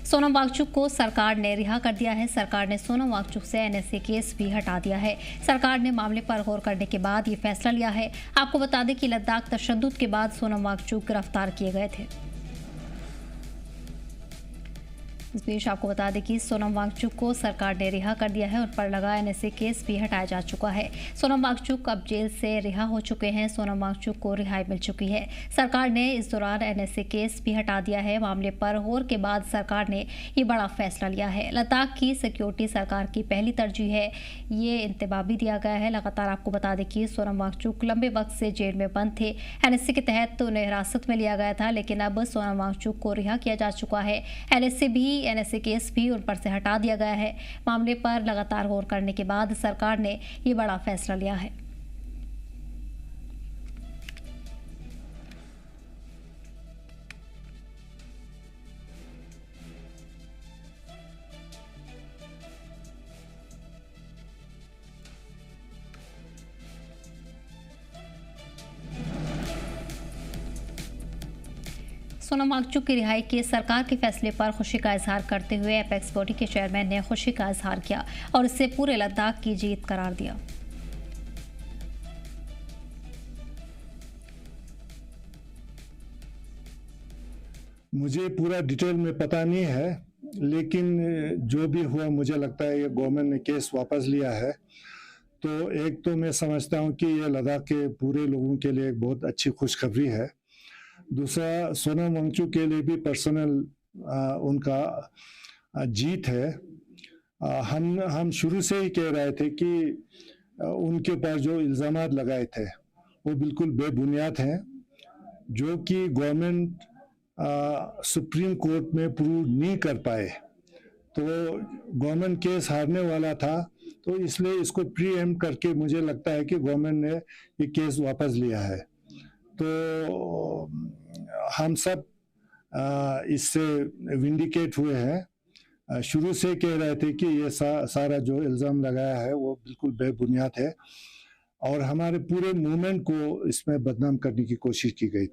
सोनम वांगचुक को सरकार ने रिहा कर दिया है। सरकार ने सोनम वांगचुक से एनएसए केस भी हटा दिया है। सरकार ने मामले पर गौर करने के बाद ये फैसला लिया है। आपको बता दें कि लद्दाख तशद्दुद के बाद सोनम वांगचुक गिरफ्तार किए गए थे। इस बीच आपको बता दें कि सोनम वांगचुक को सरकार ने रिहा कर दिया है। उन पर लगा एनएसए केस भी हटाया जा चुका है। सोनम वांगचुक अब जेल से रिहा हो चुके हैं। सोनम वांगचुक को रिहाई मिल चुकी है। सरकार ने इस दौरान एनएसए केस भी हटा दिया है। मामले पर गौर के बाद सरकार ने ये बड़ा फैसला लिया है। लद्दाख की सिक्योरिटी सरकार की पहली तरजीह है। ये इंतबाह भी दिया गया है। लगातार आपको बता दें कि सोनम वांगचुक लंबे वक्त से जेल में बंद थे। एनएसए के तहत उन्हें हिरासत में लिया गया था, लेकिन अब सोनम वांगचुक को रिहा किया जा चुका है। एनएसए केस भी उन पर से हटा दिया गया है। मामले पर लगातार गौर करने के बाद सरकार ने ये बड़ा फैसला लिया है। सोनम वांगचुक की रिहाई के सरकार के फैसले पर खुशी का इजहार करते हुए एपेक्स बॉडी के चेयरमैन ने खुशी का इजहार किया और इसे पूरे लद्दाख की जीत करार दिया। मुझे पूरा डिटेल में पता नहीं है, लेकिन जो भी हुआ मुझे लगता है ये गवर्नमेंट ने केस वापस लिया है। तो एक तो मैं समझता हूँ कि ये लद्दाख के पूरे लोगों के लिए एक बहुत अच्छी खुशखबरी है। दूसरा, सोनम वांगचुक के लिए भी पर्सनल उनका जीत है। हम शुरू से ही कह रहे थे कि उनके ऊपर जो इल्ज़ामात लगाए थे वो बिल्कुल बेबुनियाद हैं, जो कि गवर्नमेंट सुप्रीम कोर्ट में प्रूव नहीं कर पाए। तो गवर्नमेंट केस हारने वाला था, तो इसलिए इसको प्रीएम्प्ट करके मुझे लगता है कि गवर्नमेंट ने ये केस वापस लिया है। तो हम सब इससे विंडिकेट हुए हैं। शुरू से कह रहे थे कि ये सारा जो इल्ज़ाम लगाया है वो बिल्कुल बेबुनियाद है और हमारे पूरे मूवमेंट को इसमें बदनाम करने की कोशिश की गई।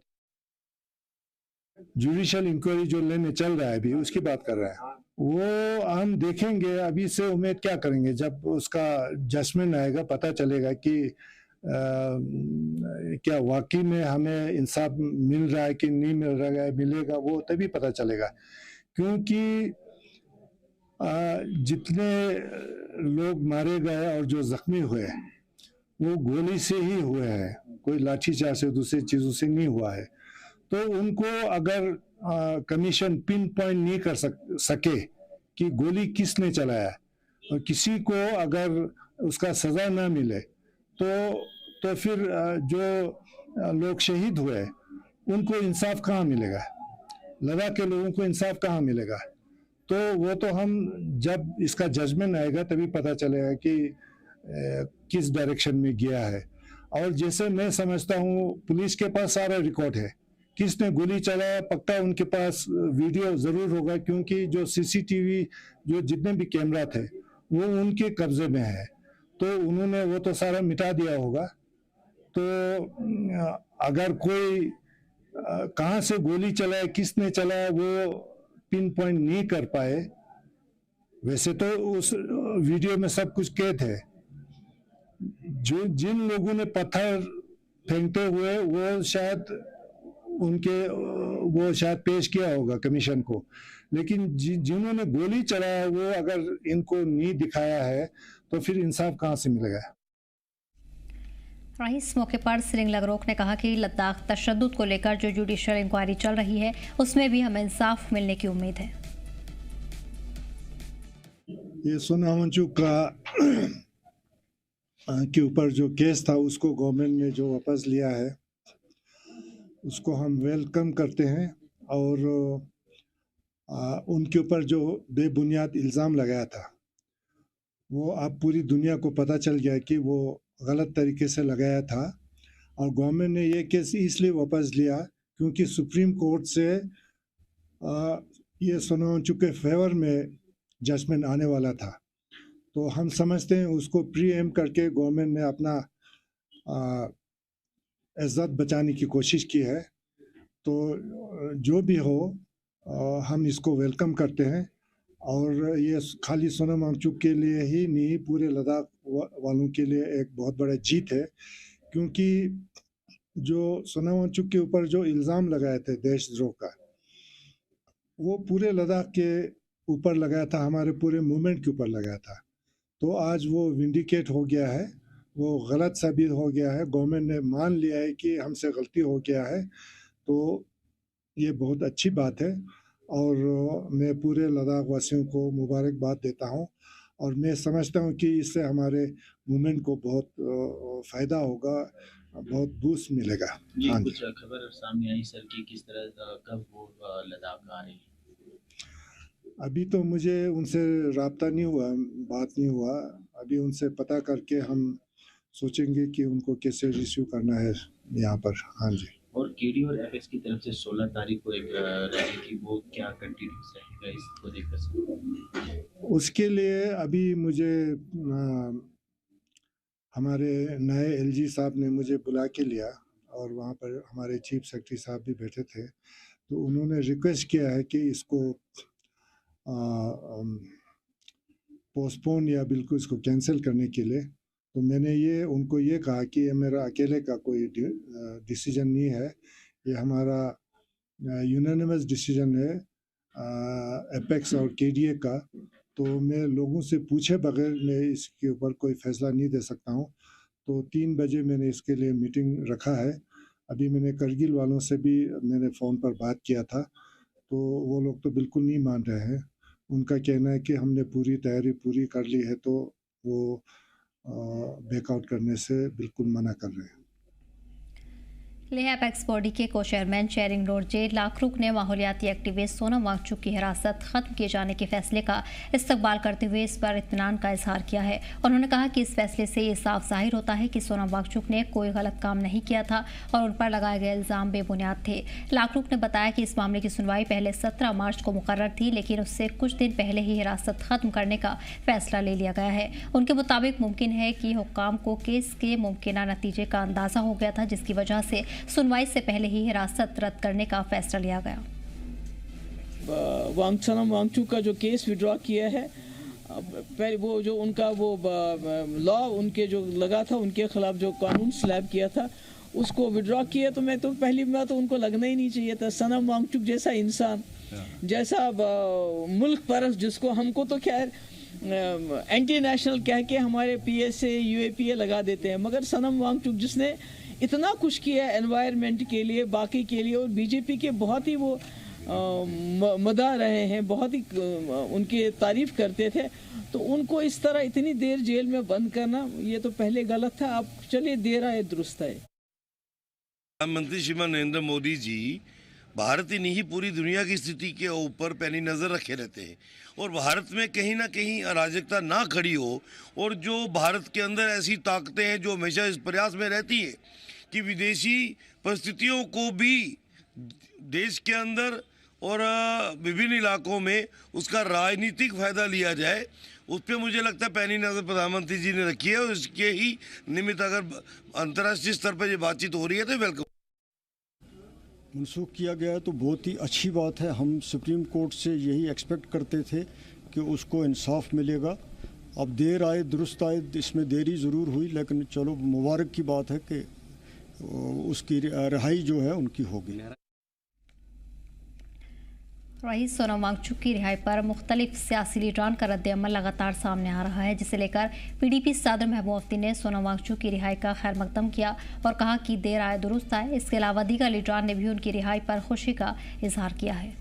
जुडिशियल इंक्वायरी जो लेने चल रहा है अभी, उसकी बात कर रहे हैं, वो हम देखेंगे। अभी से उम्मीद क्या करेंगे, जब उसका जजमेंट आएगा पता चलेगा कि क्या वाकई में हमें इंसाफ मिल रहा है कि नहीं मिल रहा है। मिलेगा वो तभी पता चलेगा, क्योंकि जितने लोग मारे गए और जो जख्मी हुए वो गोली से ही हुए हैं, कोई लाठीचार्ज से दूसरी चीज़ों से नहीं हुआ है। तो उनको अगर कमीशन पिन पॉइंट नहीं कर सके कि गोली किसने चलाया और किसी को अगर उसका सज़ा ना मिले, तो फिर जो लोग शहीद हुए उनको इंसाफ कहाँ मिलेगा, लद्दाख के लोगों को इंसाफ कहाँ मिलेगा। तो वो तो हम जब इसका जजमेंट आएगा तभी पता चलेगा कि किस डायरेक्शन में गया है। और जैसे मैं समझता हूँ पुलिस के पास सारा रिकॉर्ड है, किसने गोली चलाया पक्का उनके पास वीडियो ज़रूर होगा, क्योंकि जो सीसीटीवी जो जितने भी कैमरा थे वो उनके कब्जे में है, तो उन्होंने वो तो सारा मिटा दिया होगा। तो अगर कोई कहाँ से गोली चलाया, किसने चलाया, वो पिन पॉइंट नहीं कर पाए। वैसे तो उस वीडियो में सब कुछ कैद है। जो जिन लोगों ने पत्थर फेंकते हुए वो शायद पेश किया होगा कमीशन को, लेकिन जिन्होंने गोली चलाया वो अगर इनको नहीं दिखाया है तो फिर इंसाफ कहाँ से मिलेगा। इस मौके पर सिरिंग लगरोक ने कहा कि लद्दाख तशद्दुद को लेकर जो जुडिशियल इंक्वायरी चल रही है उसमें भी हमें इंसाफ मिलने की उम्मीद है। ये सोनम वांगचुक के ऊपर जो केस था उसको गवर्नमेंट ने जो वापस लिया है उसको हम वेलकम करते हैं, और उनके ऊपर जो बेबुनियाद इल्ज़ाम लगाया था वो अब पूरी दुनिया को पता चल गया कि वो गलत तरीके से लगाया था। और गवर्नमेंट ने ये केस इसलिए वापस लिया क्योंकि सुप्रीम कोर्ट से ये सोनम वांगचुक के फेवर में जजमेंट आने वाला था। तो हम समझते हैं उसको प्रीएम्प्ट करके गवर्नमेंट ने अपना इज्जत बचाने की कोशिश की है। तो जो भी हो, हम इसको वेलकम करते हैं और ये खाली सोनम वांगचुक के लिए ही नहीं, पूरे लद्दाख वालों के लिए एक बहुत बड़ा जीत है, क्योंकि जो सोनम वांगचुक के ऊपर जो इल्ज़ाम लगाए थे देशद्रोह का, वो पूरे लद्दाख के ऊपर लगाया था, हमारे पूरे मूवमेंट के ऊपर लगाया था। तो आज वो विंडिकेट हो गया है, वो गलत साबित हो गया है, गवर्नमेंट ने मान लिया है कि हमसे गलती हो गया है, तो ये बहुत अच्छी बात है और मैं पूरे लद्दाख वासियों को मुबारकबाद देता हूँ और मैं समझता हूँ कि इससे हमारे मूवमेंट को बहुत फ़ायदा होगा, बहुत बूस्ट मिलेगा। जी, हाँ जी। कुछ खबर सामने आई सर कि किस तरह कब वो लद्दाख आ रहे हैं? अभी तो मुझे उनसे राब्ता नहीं हुआ, बात नहीं हुआ। अभी उनसे पता करके हम सोचेंगे कि उनको कैसे रिसीव करना है यहाँ पर। हाँ जी। और केडी और एपेक्स की तरफ से 16 तारीख को एक रैली थी, वो क्या कंटिन्यूस रहेगा इसको देखकर सर? उसके लिए अभी मुझे हमारे नए एलजी साहब ने मुझे बुला के लिया और वहाँ पर हमारे चीफ सेक्रेटरी साहब भी बैठे थे, तो उन्होंने रिक्वेस्ट किया है कि इसको पोस्टपोन या बिल्कुल इसको कैंसिल करने के लिए। तो मैंने ये उनको ये कहा कि ये मेरा अकेले का कोई डिसीजन नहीं है, ये हमारा यूनानिमस डिसीजन है एपेक्स और केडीए का। तो मैं लोगों से पूछे बगैर मैं इसके ऊपर कोई फैसला नहीं दे सकता हूँ। तो 3 बजे मैंने इसके लिए मीटिंग रखा है। अभी मैंने करगिल वालों से भी मैंने फ़ोन पर बात किया था, तो वो लोग तो बिल्कुल नहीं मान रहे हैं। उनका कहना है कि हमने पूरी तैयारी पूरी कर ली है, तो वो बैकआउट करने से बिल्कुल मना कर रहे हैं। लेह एपेक्स बॉडी के को चेयरमैन शेरिंग रोडजे लाखरुख ने माहौलियाती एक्टिविस्ट सोनम वांगचुक की हिरासत खत्म किए जाने के फैसले का इस्तकबाल करते हुए इस पर इत्मीनान का इजहार किया है। उन्होंने कहा कि इस फैसले से ये साफ जाहिर होता है कि सोनम वांगचुक ने कोई गलत काम नहीं किया था और उन पर लगाए गए इल्ज़ाम बेबुनियाद थे। लाखरुख ने बताया कि इस मामले की सुनवाई पहले 17 मार्च को मुकर्रर थी, लेकिन उससे कुछ दिन पहले ही हिरासत खत्म करने का फैसला ले लिया गया है। उनके मुताबिक मुमकिन है कि हुक्काम को केस के मुमकिन नतीजे का अंदाजा हो गया था, जिसकी वजह से सुनवाई से पहले ही हिरासत रद्द करने का फैसला लिया गया। सोनम वांगचुक का जो केस विड्रॉ किया है, पहले वो जो उनका वो लॉ उनके जो लगा था, उनके खिलाफ जो कानून स्लैब किया था उसको विड्रॉ किया, तो मैं तो पहली बात तो उनको लगना ही नहीं चाहिए था। सोनम वांगचुक जैसा इंसान, जैसा मुल्क परस्त, जिसको हमको तो खैर एंटी नेशनल कह के हमारे पीएसए यूएपीए लगा देते हैं, मगर सोनम वांगचुक जिसने इतना कुछ किया एनवायरनमेंट के लिए, बाकी के लिए, और बीजेपी के बहुत ही वो मदा रहे हैं, बहुत ही उनकी तारीफ करते थे, तो उनको इस तरह इतनी देर जेल में बंद करना ये तो पहले गलत था। अब चलिए देर आए दुरुस्त है। प्रधानमंत्री श्रीमान नरेंद्र मोदी जी भारत ही नहीं पूरी दुनिया की स्थिति के ऊपर पैनी नज़र रखे रहते हैं और भारत में कहीं ना कहीं अराजकता ना खड़ी हो, और जो भारत के अंदर ऐसी ताकतें हैं जो हमेशा इस प्रयास में रहती हैं कि विदेशी परिस्थितियों को भी देश के अंदर और विभिन्न इलाकों में उसका राजनीतिक फ़ायदा लिया जाए, उस पर मुझे लगता है पैनी नज़र प्रधानमंत्री जी ने रखी है और इसके ही निमित्त अगर अंतर्राष्ट्रीय स्तर पर ये बातचीत हो रही है तो वेलकम। मनसूख किया गया है तो बहुत ही अच्छी बात है। हम सुप्रीम कोर्ट से यही एक्सपेक्ट करते थे कि उसको इंसाफ मिलेगा। अब देर आए दुरुस्त आए, इसमें देरी ज़रूर हुई, लेकिन चलो मुबारक की बात है कि उसकी रिहाई जो है उनकी होगी। रईस सोनम वांगचुक की रिहाई पर मुख्तलिफ सियासी लीडरान का रद्द-ए-अमल लगातार सामने आ रहा है, जिसे लेकर पीडीपी सदर महबूब मुफ्ती ने सोनम वांगचुक की रिहाई का खैर मकदम किया और कहा कि देर आए दुरुस्त आए। इसके अलावा दीगर लीडरान ने भी उनकी रिहाई पर खुशी का इजहार किया है।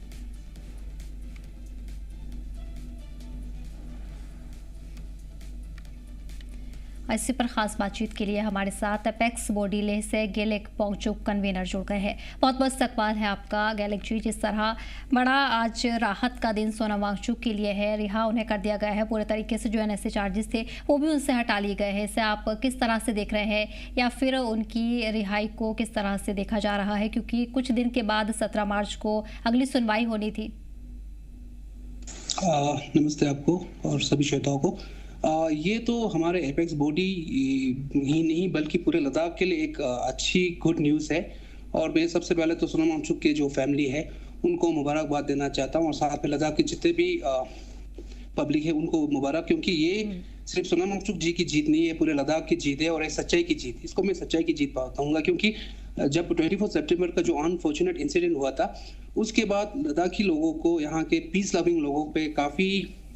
इसी पर खास बातचीत के लिए हमारे साथ एपेक्स बॉडी लेह से गेलिक पोंगचुक कन्वीनर जुड़ गए हैं। बहुत बहुत इस्तकबाल है आपका गेलिक जी। जिस तरह बड़ा आज राहत का दिन सोनम वांगचुक के लिए है, रिहा उन्हें कर दिया गया है, पूरे तरीके से जो एनएसए चार्जेस थे वो भी उनसे हटा लिए गए हैं, इसे आप किस तरह से देख रहे हैं या फिर उनकी रिहाई को किस तरह से देखा जा रहा है, क्योंकि कुछ दिन के बाद 17 मार्च को अगली सुनवाई होनी थी। नमस्ते आपको और सभी श्रोताओं को। ये तो हमारे एपेक्स बॉडी ही नहीं बल्कि पूरे लद्दाख के लिए एक अच्छी गुड न्यूज़ है। और मैं सबसे पहले तो सोनम वांगचुक की जो फैमिली है उनको मुबारकबाद देना चाहता हूँ और साथ में लद्दाख के जितने भी पब्लिक है उनको मुबारक, क्योंकि ये सिर्फ सोनम वांगचुक जी की जीत नहीं है, पूरे लद्दाख की जीत है और एक सच्चाई की जीत। इसको मैं सच्चाई की जीत कहूँगा, क्योंकि जब 24 सितंबर का जो अनफॉर्चुनेट इंसिडेंट हुआ था उसके बाद लद्दाखी लोगों को, यहाँ के पीस लविंग लोगों पे काफ़ी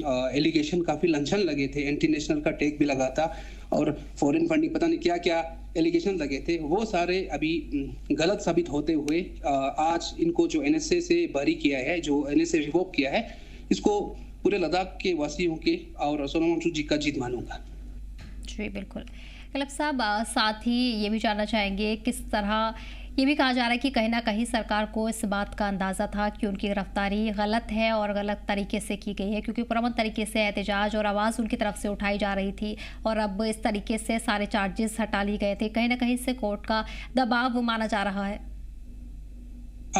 एलिगेशन, काफ़ी लांछन लगे थे, एंटी नेशनल का टेक भी लगा था और फॉरेन फंडिंग, पता नहीं क्या क्या एलिगेशन लगे थे, वो सारे अभी गलत साबित होते हुए आज इनको जो NSA से बरी किया है, जो NSA रिवोक किया है, इसको पूरे लद्दाख के वासियों के और सोनम वांगचुक जी का जीत मानूंगा। जी बिल्कुल। कलब साहब, साथ ही ये भी जानना चाहेंगे, किस तरह ये भी कहा जा रहा है कि कहीं ना कहीं सरकार को इस बात का अंदाज़ा था कि उनकी गिरफ्तारी गलत है और गलत तरीके से की गई है, क्योंकि पुरअमन तरीके से एहतजाज और आवाज़ उनकी तरफ से उठाई जा रही थी और अब इस तरीके से सारे चार्जेस हटा लिए गए थे। कहीं ना कहीं इससे कोर्ट का दबाव माना जा रहा है।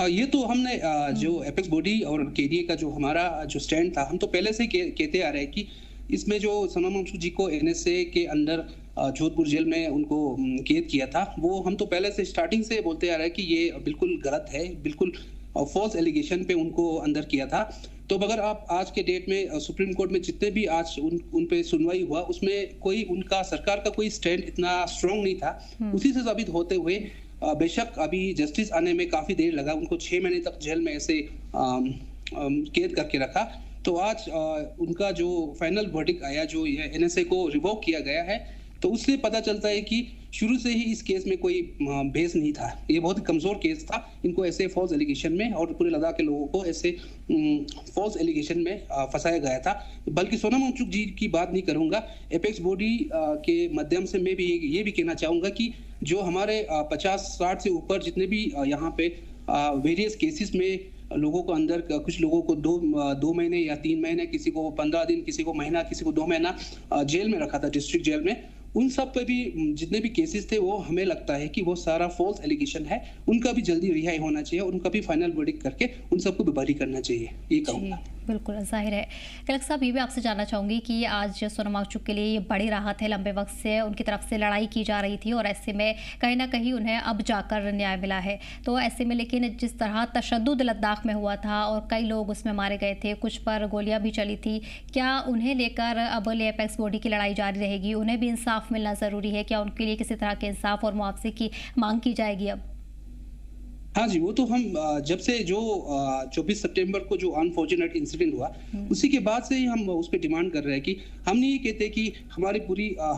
ये तो हमने जो एपेक्स बॉडी और KDA का जो हमारा जो स्टैंड था, हम तो पहले से कहते आ रहे हैं कि इसमें जो सोनम वांगचुक जी को NSA के अंदर जोधपुर जेल में उनको कैद किया था, वो हम तो पहले से स्टार्टिंग से बोलते आ रहे हैं कि ये बिल्कुल गलत है, बिल्कुल फॉल्स एलिगेशन पे उनको अंदर किया था। तो अगर आप आज के डेट में सुप्रीम कोर्ट में जितने भी आज उन पे सुनवाई हुआ, उसमें कोई उनका सरकार का कोई स्टैंड इतना स्ट्रांग नहीं था, उसी से साबित होते हुए बेशक अभी जस्टिस आने में काफी देर लगा, उनको 6 महीने तक जेल में ऐसे कैद करके रखा। तो आज उनका जो फाइनल वर्डिक्ट आया, जो ये NSA को रिवोक किया गया है, तो उससे पता चलता है कि शुरू से ही इस केस में कोई बेस नहीं था, ये बहुत ही कमजोर केस था। इनको ऐसे फॉल्स एलिगेशन में और पूरे लद्दाख के लोगों को ऐसे फॉल्स एलिगेशन में फंसाया गया था। बल्कि सोनम वांगचुक जी की बात नहीं करूंगा, एपेक्स बॉडी के माध्यम से मैं भी ये भी कहना चाहूंगा कि जो हमारे 50-60 से ऊपर जितने भी यहाँ पे वेरियस केसेस में लोगों को अंदर, कुछ लोगों को 2 महीने या 3 महीने, किसी को 15 दिन, किसी को महीना, किसी को 2 महीना जेल में रखा था, डिस्ट्रिक्ट जेल में, उन सब पे भी जितने भी केसेस थे वो हमें लगता है कि वो सारा फॉल्स एलिगेशन है। उनका भी जल्दी रिहाई होना चाहिए और उनका भी फाइनल वर्डिक्ट करके उन सबको भी बरी करना चाहिए, ये कहूँगा। बिल्कुल जाहिर है। कलक साहब, ये भी आपसे जानना चाहूँगी कि आज सोनम वांगचुक के लिए ये बड़ी राहत है, लंबे वक्त से उनकी तरफ से लड़ाई की जा रही थी और ऐसे में कहीं ना कहीं उन्हें अब जाकर न्याय मिला है। तो ऐसे में लेकिन जिस तरह तशद्दुद लद्दाख में हुआ था और कई लोग उसमें मारे गए थे, कुछ पर गोलियां भी चली थी, क्या उन्हें लेकर अब एपेक्स बॉडी की लड़ाई जारी रहेगी? उन्हें भी इंसाफ मिलना ज़रूरी है, क्या उनके लिए किसी तरह के इंसाफ और मुआवजे की मांग की जाएगी अब? हाँ जी, वो तो हम जब से जो 24 सितंबर को जो अनफॉर्चुनेट इंसिडेंट हुआ, उसी के बाद से ही हम उस पर डिमांड कर रहे हैं कि हम नहीं ये कहते कि हमारी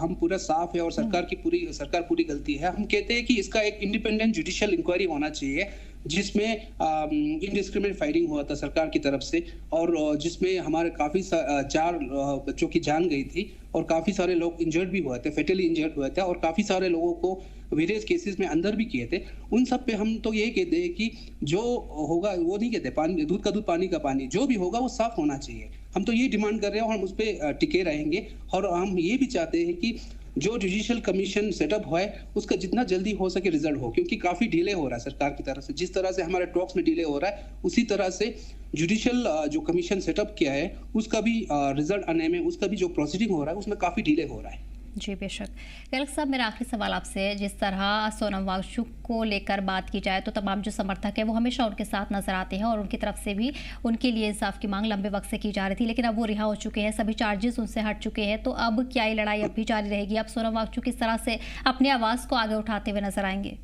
हम पूरा साफ है और सरकार पूरी गलती है। हम कहते हैं कि इसका एक इंडिपेंडेंट जुडिशियल इंक्वायरी होना चाहिए, जिसमें इनडिस्क्रिमिनेट फायरिंग हुआ था सरकार की तरफ से और जिसमें हमारे काफ़ी 4 बच्चों की जान गई थी और काफ़ी सारे लोग इंजर्ड भी हुए थे, फेटली इंजर्ड हुए थे और काफ़ी सारे लोगों को वेरियस केसेस में अंदर भी किए थे। उन सब पे हम तो ये कहते हैं कि जो होगा, वो नहीं कहते पानी दूध का दूध पानी का पानी, जो भी होगा वो साफ होना चाहिए। हम तो ये डिमांड कर रहे हैं और हम उस पर टिके रहेंगे और हम ये भी चाहते हैं कि जो जुडिशियल कमीशन सेटअप हुआ है उसका जितना जल्दी हो सके रिजल्ट हो, क्योंकि काफी डिले हो रहा है सरकार की तरफ से। जिस तरह से हमारे टॉक्स में डिले हो रहा है, उसी तरह से जुडिशियल जो कमीशन सेटअप किया है उसका भी रिजल्ट आने में, उसका भी जो प्रोसीडिंग हो रहा है उसमें काफी डिले हो रहा है। जी बेशक। कलक साहब, मेरा आखिरी सवाल आपसे, जिस तरह सोनम वांगचुक को लेकर बात की जाए तो तमाम जो समर्थक हैं वो हमेशा उनके साथ नजर आते हैं और उनकी तरफ से भी उनके लिए इंसाफ की मांग लंबे वक्त से की जा रही थी, लेकिन अब वो रिहा हो चुके हैं, सभी चार्जेस उनसे हट चुके हैं। तो अब क्या ये लड़ाई अब भी जारी रहेगी? अब सोनम वांगचुक किस तरह से अपनी आवाज़ को आगे उठाते हुए नजर आएंगे?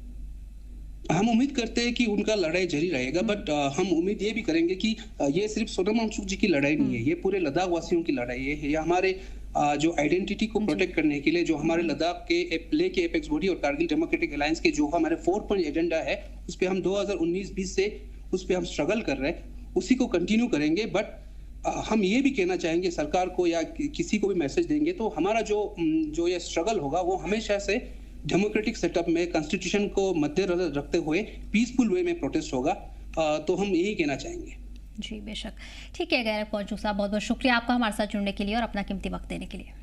हम उम्मीद करते हैं कि उनका लड़ाई जारी रहेगा, बट हम उम्मीद ये भी करेंगे कि ये सिर्फ सोनम वांगचुक जी की लड़ाई नहीं है, ये पूरे लद्दाख वासियों की लड़ाई है। ये हमारे जो आइडेंटिटी को प्रोटेक्ट करने के लिए, जो हमारे लद्दाख के लेके एपेक्स बॉडी और कारगिल डेमोक्रेटिक अलायंस के जो हमारे 4 पॉइंट एजेंडा है, उस पर हम 2019-20 से उस पर हम स्ट्रगल कर रहे हैं, उसी को कंटिन्यू करेंगे। बट हम ये भी कहना चाहेंगे सरकार को या किसी को भी मैसेज देंगे, तो हमारा जो ये स्ट्रगल होगा वो हमेशा से डेमोक्रेटिक सेटअप में कॉन्स्टिट्यूशन को मद्देनजर रखते हुए पीसफुल वे में प्रोटेस्ट होगा। तो हम यही कहना चाहेंगे। जी बेशक। ठीक है गैरक वांगचुक साहब, बहुत बहुत शुक्रिया आपका हमारे साथ जुड़ने के लिए और अपना कीमती वक्त देने के लिए।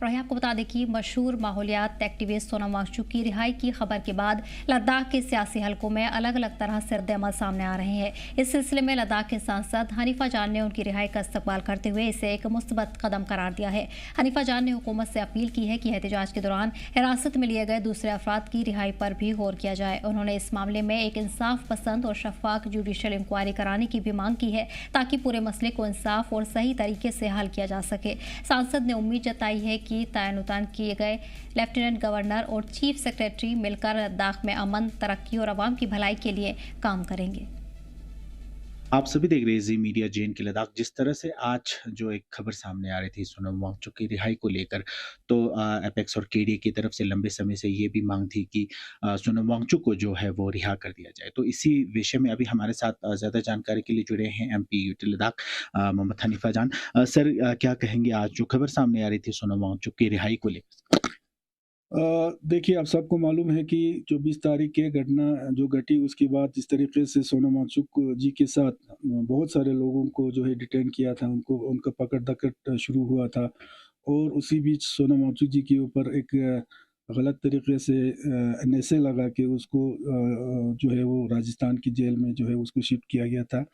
और यहाँ आपको बता दें कि मशहूर माहौलियात एक्टिविस्ट सोनम वांगचुक की रिहाई की खबर के बाद लद्दाख के सियासी हलकों में अलग अलग तरह से रद्द-ए-अमल सामने आ रहे हैं। इस सिलसिले में लद्दाख के सांसद हनीफा जान ने उनकी रिहाई का इस्तकबाल करते हुए इसे एक मुस्तबत कदम करार दिया है। हनीफा जान ने हुकूमत से अपील की है कि एहतजाज के दौरान हिरासत में लिए गए दूसरे अफराद की रिहाई पर भी गौर किया जाए। उन्होंने इस मामले में एक इंसाफ पसंद और शफाफ जुडिशल इंक्वायरी कराने की भी मांग की है ताकि पूरे मसले को इंसाफ और सही तरीके से हल किया जा सके। सांसद ने उम्मीद जताई है कि तयन किए गए लेफ्टिनेंट गवर्नर और चीफ सेक्रेटरी मिलकर लद्दाख में अमन, तरक्की और आवाम की भलाई के लिए काम करेंगे। आप सभी देख रहे हैं जी मीडिया जेन के लद्दाख। जिस तरह से आज जो एक खबर सामने आ रही थी सोनम वांगचुक की रिहाई को लेकर, तो एपेक्स और केडीए की तरफ से लंबे समय से ये भी मांग थी कि सोनम वांगचुक को जो है वो रिहा कर दिया जाए। तो इसी विषय में अभी हमारे साथ ज़्यादा जानकारी के लिए जुड़े हैं MP UT Ladakh Mohammad Hanifa Jan. Sir, क्या कहेंगे आज जो खबर सामने आ रही थी सोनम वांगचुक की रिहाई को लेकर? देखिए, आप सबको मालूम है कि 24 तारीख के घटना जो घटी उसके बाद जिस तरीके से सोनम वांगचुक जी के साथ बहुत सारे लोगों को जो है डिटेन किया था, उनको उनका पकड़-दकड़ शुरू हुआ था और उसी बीच सोनम वांगचुक जी के ऊपर एक गलत तरीके से एनएसए लगा के उसको जो है वो राजस्थान की जेल में जो है उसको शिफ्ट किया गया था।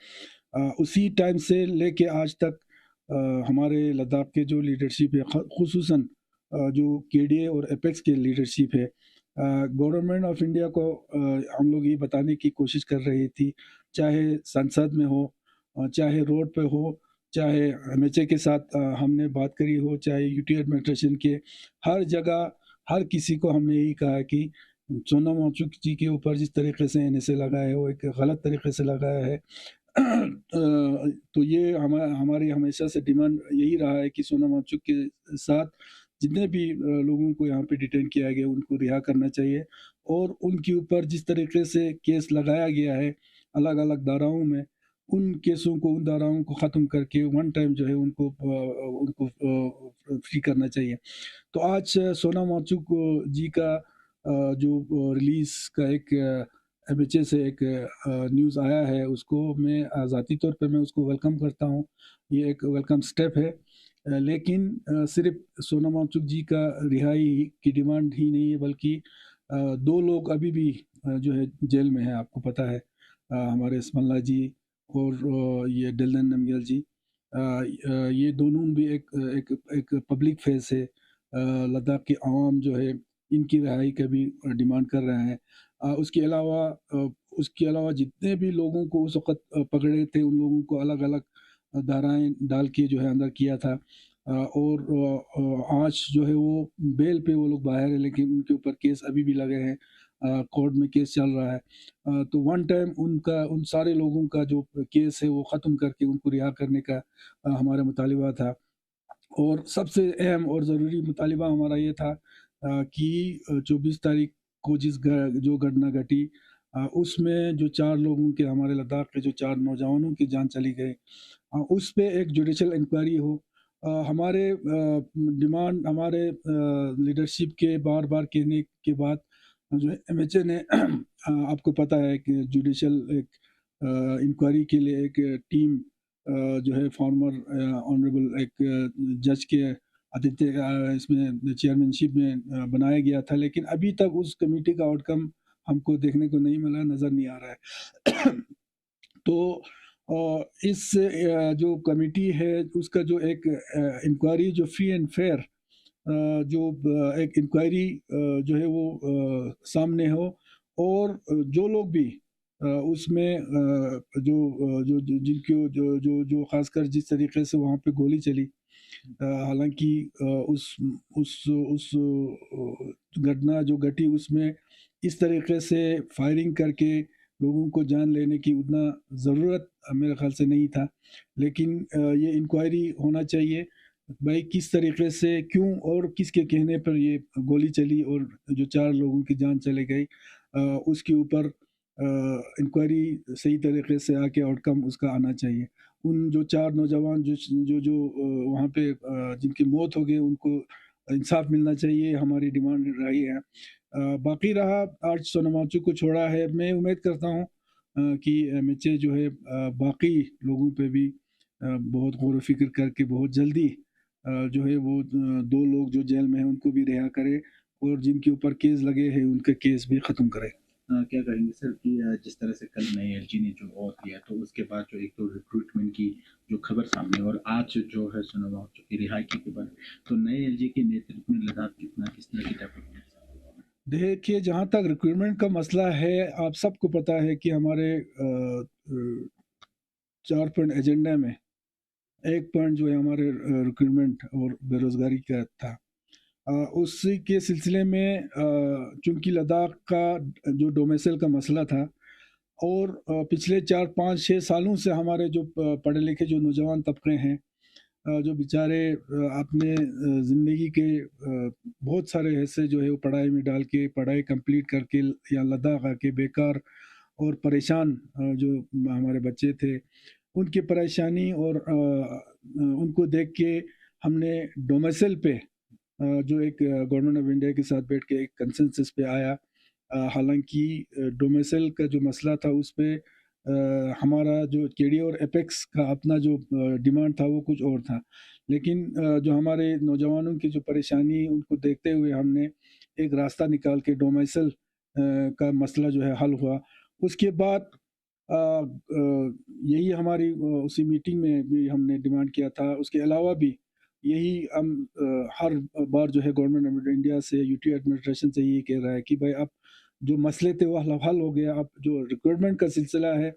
उसी टाइम से लेके आज तक हमारे लद्दाख के जो लीडरशिप है, खुसूसन जो केडीए और एपेक्स के लीडरशिप है, गवर्नमेंट ऑफ इंडिया को हम लोग ये बताने की कोशिश कर रही थी, चाहे संसद में हो, चाहे रोड पे हो, चाहे एमएचए के साथ हमने बात करी हो, चाहे यूटी एडमिनिस्ट्रेशन के, हर जगह हर किसी को हमने यही कहा कि सोनम वांगचुक जी के ऊपर जिस तरीके से एनएसए लगाया है वो एक गलत तरीके से लगाया है। तो ये हमारी हमेशा से डिमांड यही रहा है कि सोनम वांगचुक के साथ जितने भी लोगों को यहाँ पे डिटेन किया गया उनको रिहा करना चाहिए और उनके ऊपर जिस तरीके से केस लगाया गया है अलग अलग धाराओं में, उन केसों को, उन धाराओं को ख़त्म करके वन टाइम जो है उनको फ्री करना चाहिए। तो आज सोनम वांगचुक जी का जो रिलीज़ का एक एमएचए से एक न्यूज़ आया है, उसको मैं ज़ाती तौर पे मैं उसको वेलकम करता हूँ। ये एक वेलकम स्टेप है, लेकिन सिर्फ सोनम वांगचुक जी का रिहाई की डिमांड ही नहीं है, बल्कि 2 लोग अभी भी जो है जेल में हैं, आपको पता है, हमारे स्मल्ला जी और ये डिल्लन नमग्याल जी। ये दोनों भी एक पब्लिक फेस है। लद्दाख के आवाम जो है इनकी रिहाई का भी डिमांड कर रहे हैं। उसके अलावा जितने भी लोगों को उस वक़्त पकड़े थे उन लोगों को अलग अलग धाराएं डाल के जो है अंदर किया था और आज जो है वो बेल पे वो लोग बाहर है, लेकिन उनके ऊपर केस अभी भी लगे हैं, कोर्ट में केस चल रहा है। तो वन टाइम उन सारे लोगों का जो केस है वो ख़त्म करके उनको रिहा करने का हमारा मुतालिबा था। और सबसे अहम और ज़रूरी मुतालिबा हमारा ये था कि 24 तारीख को जो घटना घटी उसमें जो 4 लोगों के, हमारे लद्दाख के जो 4 नौजवानों की जान चली गई, उस पे एक जुडिशल इंक्वायरी हो। हमारे डिमांड, हमारे लीडरशिप के बार-बार कहने के बाद जो एमएचए ने आपको पता है कि जुडिशल एक इंक्वायरी के लिए एक टीम जो है फॉर्मर ऑनरेबल एक जज के आदित्य इसमें चेयरमैनशिप में बनाया गया था, लेकिन अभी तक उस कमेटी का आउटकम हमको देखने को नहीं मिला, नज़र नहीं आ रहा है। तो इस जो कमेटी है उसका जो एक इंक्वायरी जो फ्री एंड फेयर जो एक इंक्वायरी जो है वो सामने हो और जो लोग भी उसमें जिनको जो खासकर जिस तरीके से वहाँ पे गोली चली, हालांकि उस घटना जो घटी उसमें इस तरीके से फायरिंग करके लोगों को जान लेने की उतना ज़रूरत मेरे ख़्याल से नहीं था, लेकिन ये इंक्वायरी होना चाहिए भाई किस तरीके से, क्यों और किसके कहने पर ये गोली चली और जो 4 लोगों की जान चली गई, उसके ऊपर इंक्वायरी सही तरीके से आके आउटकम उसका आना चाहिए। उन जो 4 नौजवान जो वहाँ पे जिनकी मौत हो गई उनको इंसाफ मिलना चाहिए, हमारी डिमांड रही है। बाकी रहा आज सोनम वांगचुक को छोड़ा है, मैं उम्मीद करता हूँ कि एमएचए जो है बाकी लोगों पे भी बहुत गौर व फिक्र करके बहुत जल्दी जो है वो 2 लोग जो जेल में हैं उनको भी रिहा करे और जिनके ऊपर केस लगे हैं उनका केस भी ख़त्म करे। क्या कहेंगे सर कि जिस तरह से कल नए एलजी ने जो ऑफ किया तो उसके बाद जो एक तो रिक्रूटमेंट की जो खबर सामने और आज जो है सोनम वांगचुक की रिहाई की खबर, तो नए एलजी के नेतृत्व में लद्दाख किस तरह की डेवलपमेंट? देखिए, जहाँ तक रिक्रूटमेंट का मसला है, आप सबको पता है कि हमारे 4 पॉइंट एजेंडा में एक पॉइंट जो है हमारे रिक्रूटमेंट और बेरोज़गारी का था। उसी के सिलसिले में चूँकि लद्दाख का जो डोमेसाइल का मसला था और पिछले 4, 5, 6 सालों से हमारे जो पढ़े लिखे जो नौजवान तबके हैं, जो बेचारे अपने ज़िंदगी के बहुत सारे हिस्से जो है वो पढ़ाई में डाल के पढ़ाई कंप्लीट करके या लद्दाख आके बेकार और परेशान जो हमारे बच्चे थे, उनकी परेशानी और उनको देख के हमने डोमेसाइल पे जो एक गवर्नमेंट ऑफ इंडिया के साथ बैठ के एक कंसेंसस पे आया। हालांकि डोमेसाइल का जो मसला था उस पे हमारा जो केडी और एपेक्स का अपना जो डिमांड था वो कुछ और था, लेकिन जो हमारे नौजवानों की जो परेशानी उनको देखते हुए हमने एक रास्ता निकाल के डोमेसाइल का मसला जो है हल हुआ। उसके बाद यही हमारी उसी मीटिंग में भी हमने डिमांड किया था। उसके अलावा भी यही हम हर बार जो है गवर्नमेंट ऑफ इंडिया से यूटी एडमिनिस्ट्रेशन से यही कह रहा है कि भाई अब जो मसले थे वो हल हो गया, अब जो रिक्रूटमेंट का सिलसिला है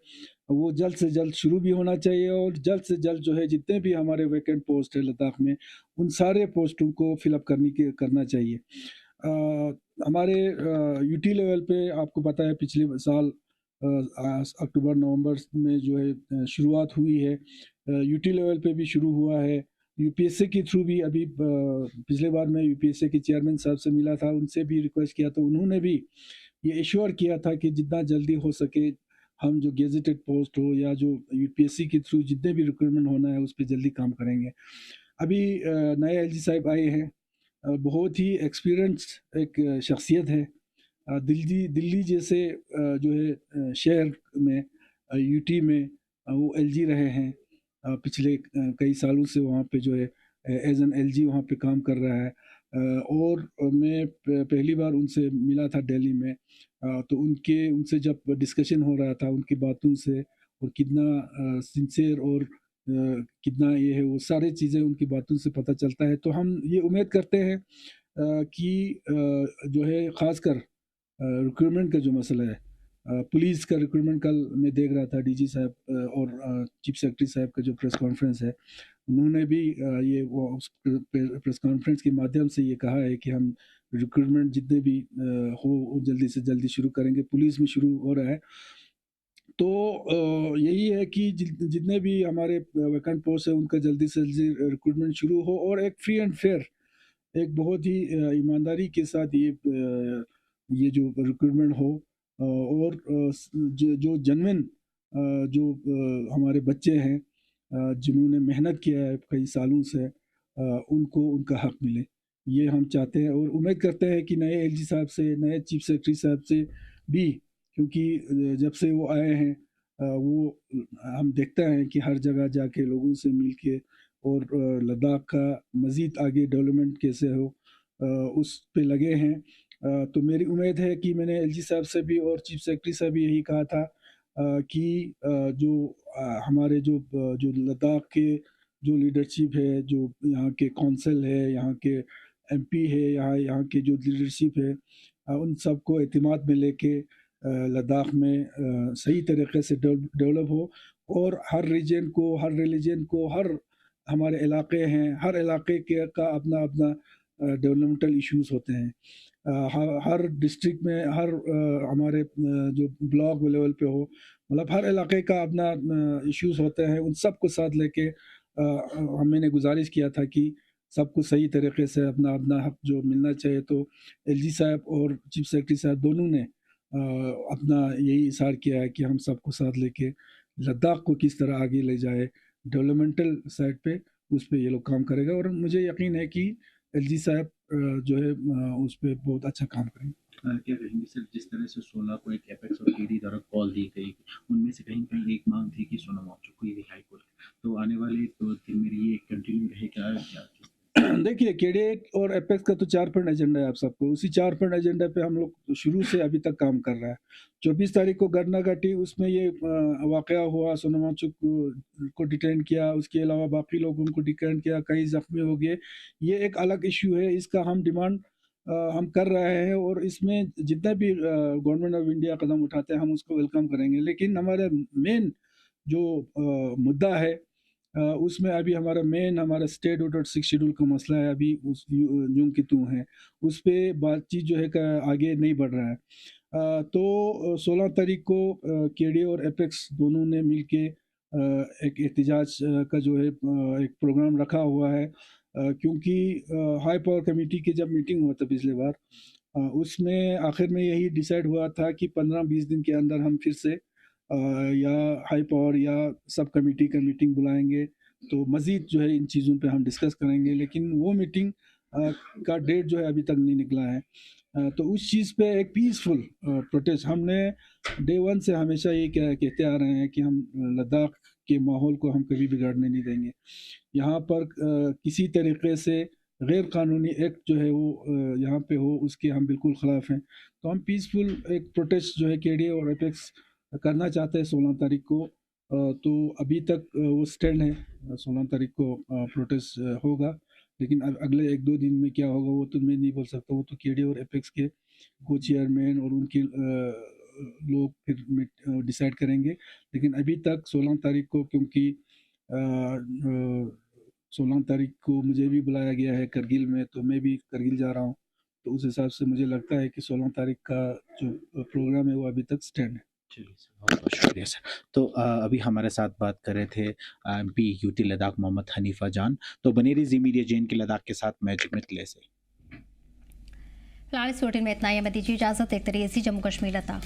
वो जल्द से जल्द शुरू भी होना चाहिए और जल्द से जल्द जो है जितने भी हमारे वैकेंट पोस्ट है लद्दाख में उन सारे पोस्टों को फिलअप करना चाहिए। हमारे यूटी लेवल पे आपको पता है पिछले साल अक्टूबर नवंबर में जो है शुरुआत हुई है, यूटी लेवल पे भी शुरू हुआ है, यूपीएससी के थ्रू भी अभी पिछले बार मैं यूपीएससी के चेयरमैन साहब से मिला था, उनसे भी रिक्वेस्ट किया तो उन्होंने भी ये एश्योर किया था कि जितना जल्दी हो सके हम जो गेजेटेड पोस्ट हो या जो यूपीएससी के थ्रू जितने भी रिक्रूटमेंट होना है उस पर जल्दी काम करेंगे। अभी नए एलजी साहब आए हैं, बहुत ही एक्सपीरियंस्ड एक शख्सियत है। दिल्ली जैसे जो है शहर में यूटी में वो एलजी रहे हैं, पिछले कई सालों से वहाँ पे जो है एज एन एलजी वहाँ पे काम कर रहा है। और मैं पहली बार उनसे मिला था दिल्ली में, तो उनसे जब डिस्कशन हो रहा था उनकी बातों से और कितना सिंसियर और कितना ये है वो सारी चीज़ें उनकी बातों से पता चलता है। तो हम ये उम्मीद करते हैं कि जो है ख़ासकर रिक्रूटमेंट का जो मसला है, पुलिस का रिक्रूटमेंट कल मैं देख रहा था डीजी साहब और चीफ सेक्रेटरी साहब का जो प्रेस कॉन्फ्रेंस है, उन्होंने भी ये वो उस प्रेस कॉन्फ्रेंस के माध्यम से ये कहा है कि हम रिक्रूटमेंट जितने भी हो जल्दी से जल्दी शुरू करेंगे। पुलिस में शुरू हो रहा है, तो यही है कि जितने भी हमारे वैकेंट पोस्ट है उनका जल्दी से जल्दी रिक्रूटमेंट शुरू हो और एक फ्री एंड फेयर, एक बहुत ही ईमानदारी के साथ ये जो रिक्रूटमेंट हो और जो जेन्युइन जो हमारे बच्चे हैं जिन्होंने मेहनत किया है कई सालों से, उनको उनका हक मिले, ये हम चाहते हैं। और उम्मीद करते हैं कि नए एलजी साहब से, नए चीफ सेक्रेटरी साहब से भी, क्योंकि जब से वो आए हैं वो हम देखते हैं कि हर जगह जाके लोगों से मिल के और लद्दाख का मज़ीद आगे डेवलपमेंट कैसे हो उस पे लगे हैं। तो मेरी उम्मीद है कि मैंने एलजी साहब से भी और चीफ सेक्रेटरी से भी यही कहा था कि जो हमारे जो लद्दाख के जो लीडरशिप है, जो यहाँ के कौंसिल है, यहाँ के एमपी है, यहाँ के जो लीडरशिप है, उन सबको एतमाद में लेके लद्दाख में सही तरीके से डेवलप हो और हर रीजन को, हर रिलीजन को, हर हमारे इलाके हैं, हर इलाके के का अपना अपना डेवलपमेंटल इश्यूज होते हैं। हर डिस्ट्रिक्ट में, हर हमारे जो ब्लॉक लेवल पे हो, मतलब हर इलाके का अपना इश्यूज होते हैं। उन सब को साथ लेके मैंने गुजारिश किया था कि सबको सही तरीके से अपना अपना हक जो मिलना चाहिए। तो एलजी साहब और चीफ सेक्रेटरी साहब दोनों ने अपना यही इशार किया है कि हम सबको साथ लेके लद्दाख को किस तरह आगे ले जाए डेवलपमेंटल साइड पे, उस पर ये लोग काम करेगा। और मुझे यकीन है कि एलजी साहब जो है उस पर बहुत अच्छा काम करेंगे। क्या कहेंगे सर, जिस तरह से 16 को एक एपेक्स और केडी द्वारा कॉल दी गई, उनमें से कहीं कहीं एक मांग थी कि सोनम वांगचुक को रिहाई को, तो आने वाले 2 दिन में ये कंटिन्यू रहेगा क्या? देखिए केडीए और एपेक्स का तो 4 पॉइंट एजेंडा है आप सबको, उसी 4 पॉइंट एजेंडा पे हम लोग शुरू से अभी तक काम कर रहे हैं। 24 तारीख को गरना घाटी उसमें ये वाकया हुआ, सोनम वांगचुक को डिटेन किया, उसके अलावा बाकी लोगों को डिटेन किया, कई जख्मी हो गए। ये एक अलग इशू है, इसका हम डिमांड हम कर रहे हैं और इसमें जितना भी गवर्नमेंट ऑफ इंडिया कदम उठाते हैं हम उसको वेलकम करेंगे। लेकिन हमारा मेन जो मुद्दा है उसमें अभी हमारा स्टेट ऑर्डर 6 शेड्यूल का मसला है, अभी उस यूं की तू है, उस पर बातचीत जो है आगे नहीं बढ़ रहा है। तो 16 तारीख को केडीए और एपेक्स दोनों ने मिलके एक एहतजाज का जो है एक प्रोग्राम रखा हुआ है, क्योंकि हाई पावर कमेटी की जब मीटिंग हुआ था पिछले बार, उसमें आखिर में यही डिसाइड हुआ था कि 15-20 दिन के अंदर हम फिर से या हाई पावर या सब कमेटी का मीटिंग बुलाएंगे, तो मज़ीद जो है इन चीज़ों पे हम डिस्कस करेंगे। लेकिन वो मीटिंग का डेट जो है अभी तक नहीं निकला है। तो उस चीज़ पे एक पीसफुल प्रोटेस्ट हमने डे 1 से हमेशा ये कहते आ रहे हैं कि हम लद्दाख के माहौल को हम कभी बिगाड़ने नहीं देंगे। यहाँ पर किसी तरीके से गैर कानूनी एक्ट जो है वो यहाँ पे हो, उसके हम बिल्कुल ख़िलाफ़ हैं। तो हम पीसफुल एक प्रोटेस्ट जो है केडीए और एपेक्स करना चाहते हैं 16 तारीख को। तो अभी तक वो स्टैंड है, 16 तारीख को प्रोटेस्ट होगा, लेकिन अगले 1-2 दिन में क्या होगा वो तो मैं नहीं बोल सकता, वो तो केडीए और एपेक्स के को चेयरमैन और उनके लोग फिर डिसाइड करेंगे। लेकिन अभी तक 16 तारीख को, क्योंकि 16 तारीख को मुझे भी बुलाया गया है करगिल में, तो मैं भी करगिल जा रहा हूँ, तो उस हिसाब से मुझे लगता है कि 16 तारीख का जो प्रोग्राम है वो अभी तक स्टैंड है। चलिए सर, बहुत बहुत शुक्रिया सर। तो अभी हमारे साथ बात कर रहे थे एमपी यूटी लद्दाख मोहम्मद हनीफा जान। तो बनी रही जी मीडिया जैन के लद्दाख के साथ मैं जिमित से। फिलहाल इस बुलेटिन में इतना ही, हमें दीजिए इजाजत। देखते रहिए जम्मू कश्मीर लद्दाख।